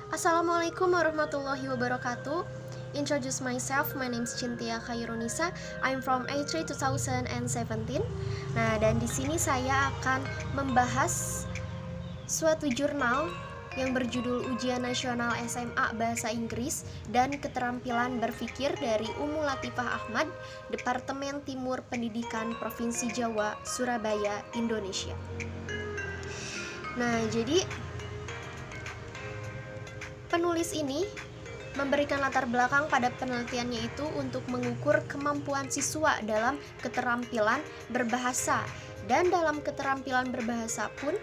Assalamualaikum warahmatullahi wabarakatuh. Introduce myself, my name is Cynthia Khairunisa. I'm from A3 2017. Nah, dan di sini saya akan membahas suatu jurnal yang berjudul Ujian Nasional SMA Bahasa Inggris dan Keterampilan Berpikir dari Umu Latifah Ahmad, Departemen Timur Pendidikan Provinsi Jawa, Surabaya, Indonesia. Nah, jadi penulis ini memberikan latar belakang pada penelitiannya itu untuk mengukur kemampuan siswa dalam keterampilan berbahasa. Dan dalam keterampilan berbahasa pun,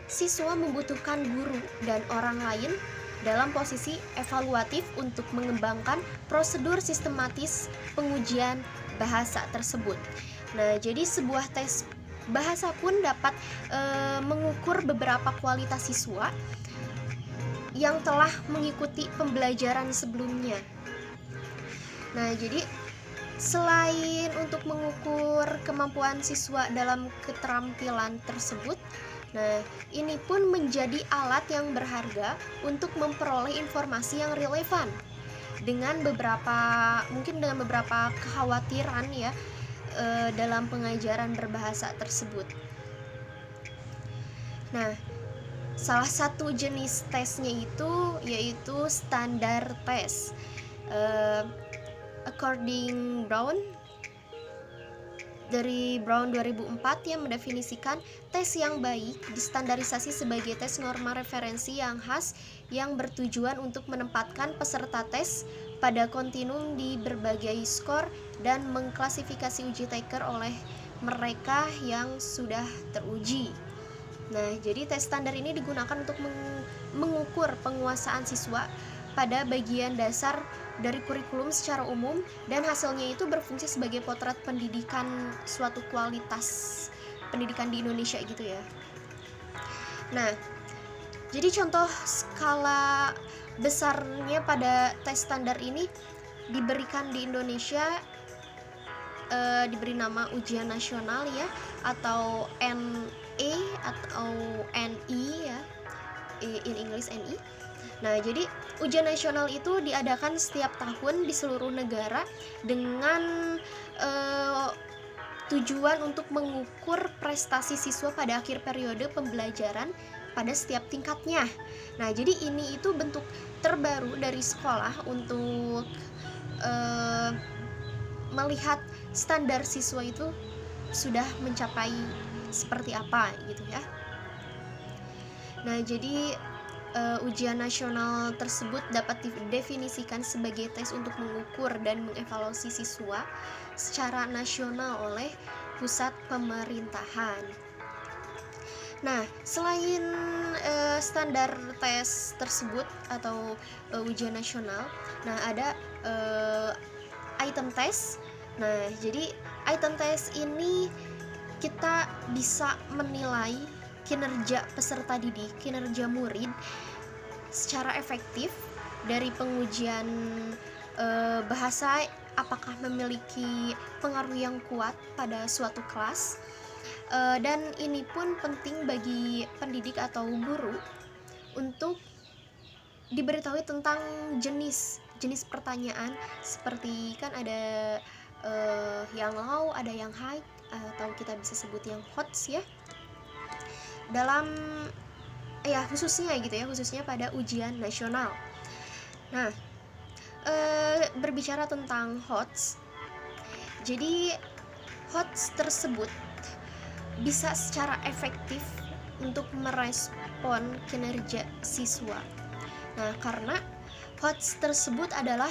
siswa membutuhkan guru dan orang lain dalam posisi evaluatif untuk mengembangkan prosedur sistematis pengujian bahasa tersebut. Nah, jadi sebuah tes bahasa pun dapat mengukur beberapa kualitas siswa yang telah mengikuti pembelajaran sebelumnya. Nah, jadi selain untuk mengukur kemampuan siswa dalam keterampilan tersebut, nah ini pun menjadi alat yang berharga untuk memperoleh informasi yang relevan dengan beberapa kekhawatiran ya dalam pengajaran berbahasa tersebut. Nah, salah satu jenis tesnya itu yaitu standar tes. According Brown, dari Brown 2004 yang mendefinisikan tes yang baik distandarisasi sebagai tes norma referensi yang khas yang bertujuan untuk menempatkan peserta tes pada kontinum di berbagai skor dan mengklasifikasi uji taker oleh mereka yang sudah teruji. Nah, jadi tes standar ini digunakan untuk mengukur penguasaan siswa pada bagian dasar dari kurikulum secara umum, dan hasilnya itu berfungsi sebagai potret pendidikan suatu kualitas pendidikan di Indonesia gitu ya. Nah, jadi contoh skala besarnya pada tes standar ini diberikan di Indonesia, diberi nama ujian nasional ya, atau NE atau NI ya, in English NI. Nah, jadi ujian nasional itu diadakan setiap tahun di seluruh negara dengan tujuan untuk mengukur prestasi siswa pada akhir periode pembelajaran pada setiap tingkatnya. Nah, jadi ini itu bentuk terbaru dari sekolah untuk melihat standar siswa itu sudah mencapai seperti apa gitu ya. Nah, jadi ujian nasional tersebut dapat didefinisikan sebagai tes untuk mengukur dan mengevaluasi siswa secara nasional oleh pusat pemerintahan. Nah, selain standar tes tersebut atau ujian nasional, nah ada item test. Nah, jadi item test ini kita bisa menilai kinerja peserta didik, kinerja murid secara efektif dari pengujian bahasa, apakah memiliki pengaruh yang kuat pada suatu kelas. Dan ini pun penting bagi pendidik atau guru untuk diberitahui tentang jenis pertanyaan, seperti kan ada yang low, ada yang high, atau kita bisa sebut yang hot ya, dalam khususnya pada ujian nasional. Nah, berbicara tentang HOTS, jadi HOTS tersebut bisa secara efektif untuk merespon kinerja siswa. Nah, karena HOTS tersebut adalah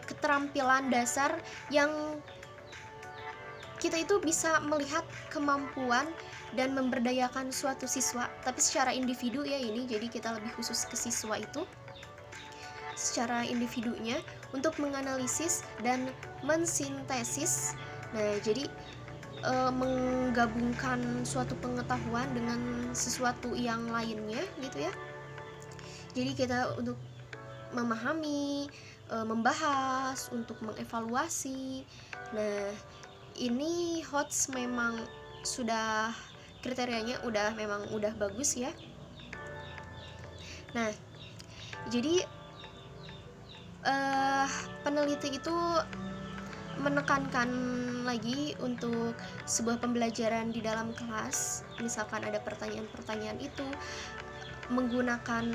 keterampilan dasar yang kita itu bisa melihat kemampuan dan memberdayakan suatu siswa, tapi secara individu ya ini, jadi kita lebih khusus ke siswa itu secara individunya untuk menganalisis dan mensintesis. Nah, jadi menggabungkan suatu pengetahuan dengan sesuatu yang lainnya gitu ya. Jadi kita untuk memahami, membahas, untuk mengevaluasi. Nah, ini HOTS memang sudah kriterianya memang udah bagus ya. Nah, Jadi peneliti itu menekankan lagi untuk sebuah pembelajaran di dalam kelas, misalkan ada pertanyaan-pertanyaan itu menggunakan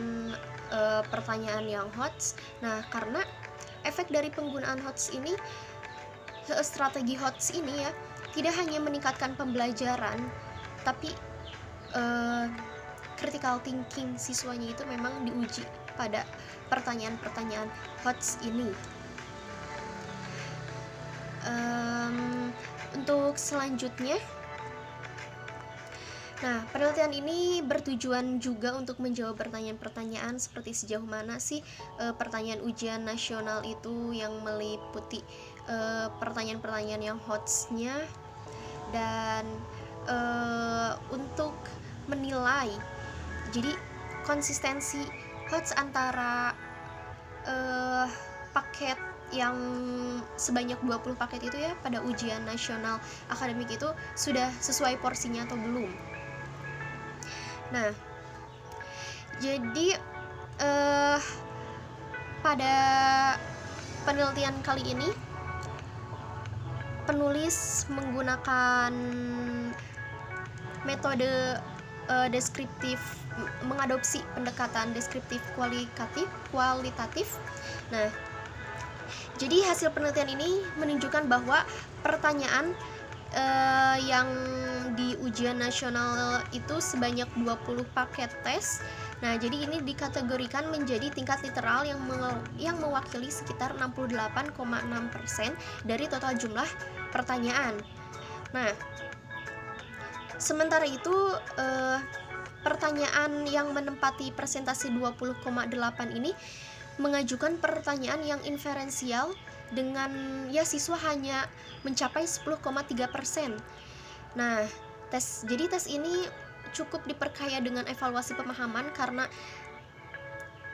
pertanyaan yang HOTS. Nah, karena efek dari penggunaan HOTS ini, strategi HOTS ini ya, tidak hanya meningkatkan pembelajaran, tapi critical thinking siswanya itu memang diuji pada pertanyaan-pertanyaan HOTS ini. Untuk selanjutnya, nah, penelitian ini bertujuan juga untuk menjawab pertanyaan-pertanyaan seperti sejauh mana sih pertanyaan ujian nasional itu yang meliputi pertanyaan-pertanyaan yang HOTS-nya, dan untuk menilai jadi konsistensi HOTS antara paket yang sebanyak 20 paket itu ya pada ujian nasional akademik itu sudah sesuai porsinya atau belum. Nah, jadi pada penelitian kali ini penulis menggunakan metode deskriptif, mengadopsi pendekatan deskriptif kualitatif. Nah, jadi hasil penelitian ini menunjukkan bahwa pertanyaan yang di ujian nasional itu sebanyak 20 paket tes. Nah, jadi ini dikategorikan menjadi tingkat literal yang mewakili sekitar 68,6% dari total jumlah pertanyaan. Nah, sementara itu pertanyaan yang menempati persentase 20,8 ini mengajukan pertanyaan yang inferensial dengan ya siswa hanya mencapai 10,3%. Nah, jadi tes ini cukup diperkaya dengan evaluasi pemahaman karena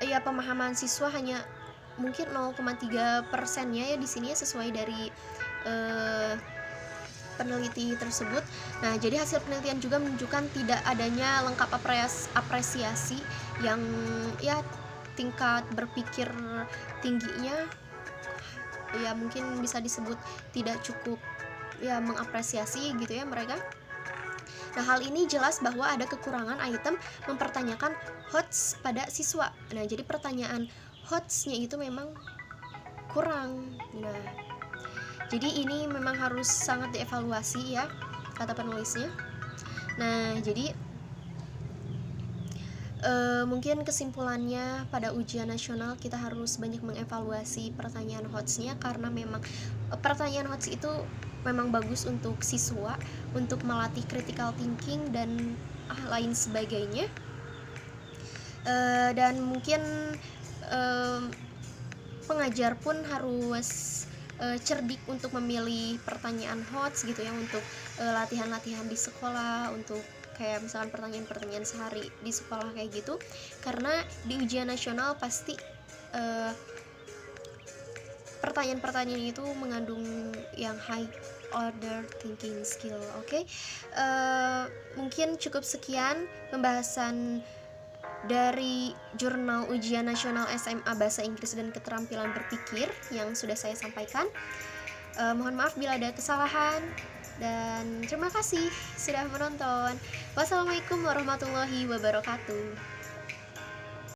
ya pemahaman siswa hanya mungkin 0,3%-nya ya di sini ya, sesuai dari peneliti tersebut. Nah, jadi hasil penelitian juga menunjukkan tidak adanya lengkap apresiasi yang ya tingkat berpikir tingginya ya mungkin bisa disebut tidak cukup ya mengapresiasi gitu ya mereka. Nah, hal ini jelas bahwa ada kekurangan item mempertanyakan HOTS pada siswa. Nah, jadi pertanyaan HOTS-nya itu memang kurang. Nah, jadi ini memang harus sangat dievaluasi ya, kata penulisnya. Nah, jadi mungkin kesimpulannya pada ujian nasional kita harus banyak mengevaluasi pertanyaan HOTS-nya, karena memang pertanyaan HOTS itu memang bagus untuk siswa untuk melatih critical thinking dan lain sebagainya. Dan mungkin pengajar pun harus cerdik untuk memilih pertanyaan HOTS gitu ya, untuk latihan-latihan di sekolah, untuk kayak misalkan pertanyaan-pertanyaan sehari di sekolah kayak gitu, karena di ujian nasional pasti pertanyaan-pertanyaan itu mengandung yang high order thinking skill. Oke. Mungkin cukup sekian pembahasan dari jurnal ujian nasional SMA Bahasa Inggris dan Keterampilan Berpikir yang sudah saya sampaikan. Mohon maaf bila ada kesalahan, dan terima kasih sudah menonton. Wassalamualaikum warahmatullahi wabarakatuh.